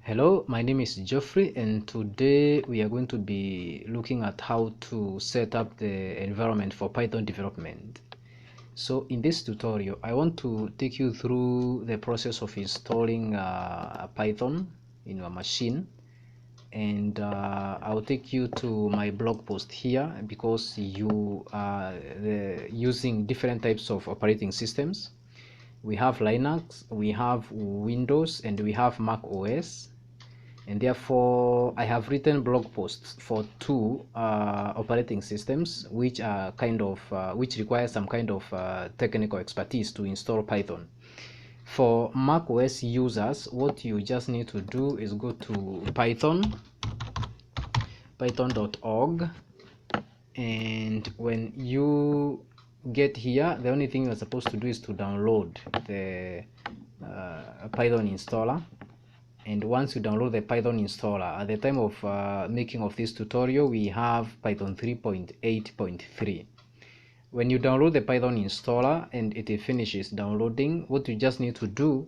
Hello, my name is Geoffrey, and today we are going to be looking at how to set up the environment for Python development. So in this tutorial, I want to take you through the process of installing Python in your machine, and I'll take you to my blog post here because you are using different types of operating systems. We have Linux, we have Windows, and we have Mac OS. And therefore I have written blog posts for two operating systems which are which require some kind of technical expertise to install Python. For Mac OS users, what you just need to do is go to python.org, and when you get here, the only thing you're supposed to do is to download the Python installer. And once you download the Python installer, at the time of making of this tutorial, we have Python 3.8.3. When you download the Python installer and it finishes downloading, what you just need to do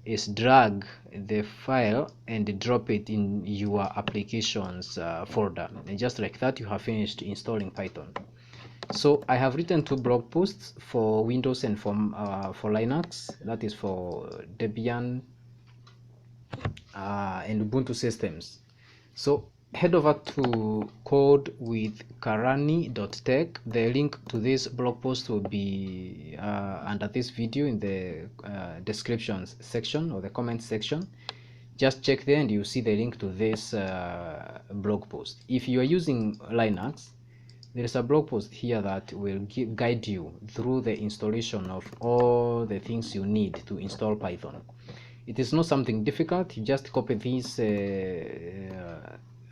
is drag the file and drop it in your applications folder. And just like that, you have finished installing Python. So I have written two blog posts for Windows and for Linux. That is for Debian and Ubuntu systems. So head over to codewithkarani.tech. The link to this blog post will be under this video in the descriptions section or the comment section. Just check there and you see the link to this blog post. If you are using Linux, there is a blog post here that will guide you through the installation of all the things you need to install Python. It is not something difficult. You just copy these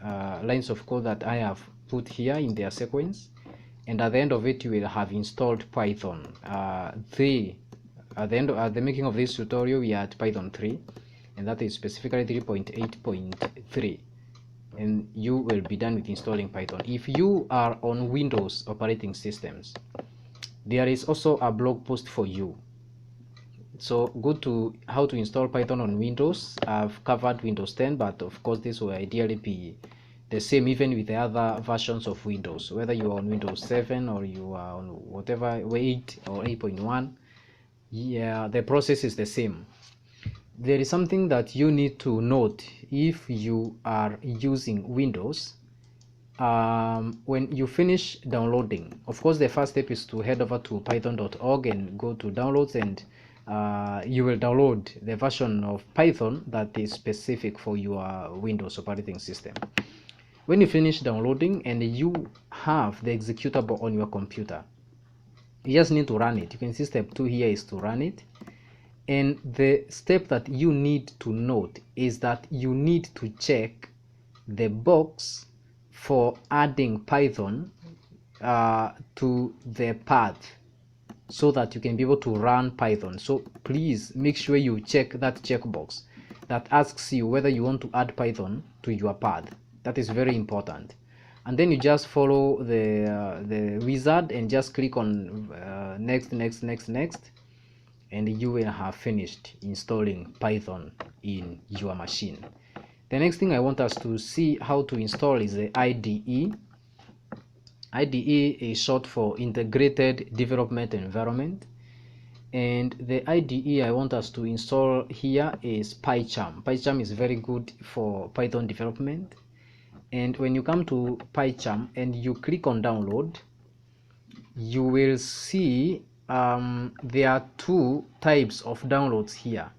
lines of code that I have put here in their sequence, and at the end of it you will have installed Python 3. At the making of this tutorial, we are at Python 3, and that is specifically 3.8.3, and you will be done with installing Python. If you are on Windows operating systems, there is also a blog post for you. So go to how to install Python on Windows. I've covered Windows 10, but of course this will ideally be the same even with the other versions of Windows, whether you are on Windows 7 or you are on whatever 8 or 8.1. Yeah, the process is the same. There is something that you need to note if you are using Windows. When you finish downloading, of course the first step is to head over to python.org and go to downloads, and you will download the version of Python that is specific for your Windows operating system. When you finish downloading and you have the executable on your computer, you just need to run it. You can see step 2 here is to run it. And the step that you need to note is that you need to check the box for adding Python to the path so that you can be able to run Python. So please make sure you check that checkbox that asks you whether you want to add Python to your path. That is very important. And then you just follow the wizard and just click on next, and you will have finished installing Python in your machine. The next thing I want us to see how to install is the IDE. IDE is short for Integrated Development Environment, and the IDE I want us to install here is Pycharm. Pycharm is very good for Python development, and when you come to Pycharm and you click on download, you will see there are two types of downloads here.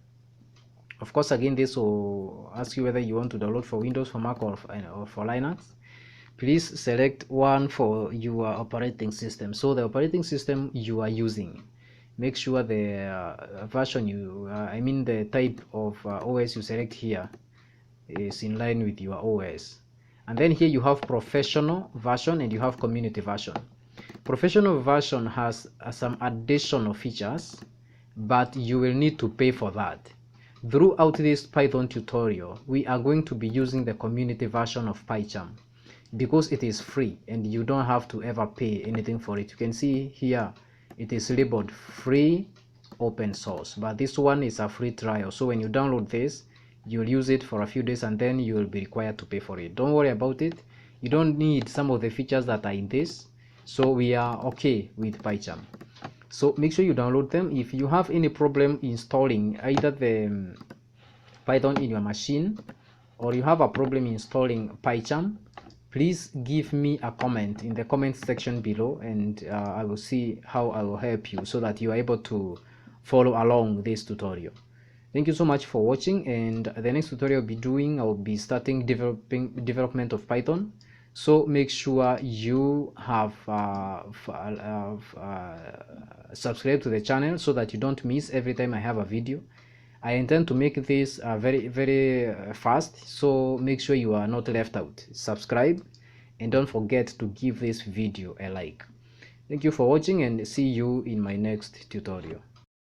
Of course, again, this will ask you whether you want to download for Windows, for Mac, or for Linux. Please select one for your operating system. So the operating system you are using, make sure the version the type of OS you select here is in line with your OS. And then here you have professional version and you have community version. Professional version has some additional features, but you will need to pay for that. Throughout this Python tutorial, we are going to be using the community version of Pycharm because it is free and you don't have to ever pay anything for it. You can see here it is labeled free open source, but this one is a free trial. So when you download this, you'll use it for a few days and then you will be required to pay for it. Don't worry about it. You don't need some of the features that are in this, so we are okay with Pycharm. So make sure you download them. If you have any problem installing either the Python in your machine, or you have a problem installing Pycharm, please give me a comment in the comment section below, and I will see how I will help you so that you are able to follow along this tutorial. Thank you so much for watching, and the next tutorial I'll be starting development of Python. So make sure you have subscribed to the channel so that you don't miss every time I have a video. I intend to make this very fast, so make sure you are not left out. Subscribe and don't forget to give this video a like. Thank you for watching and see you in my next tutorial.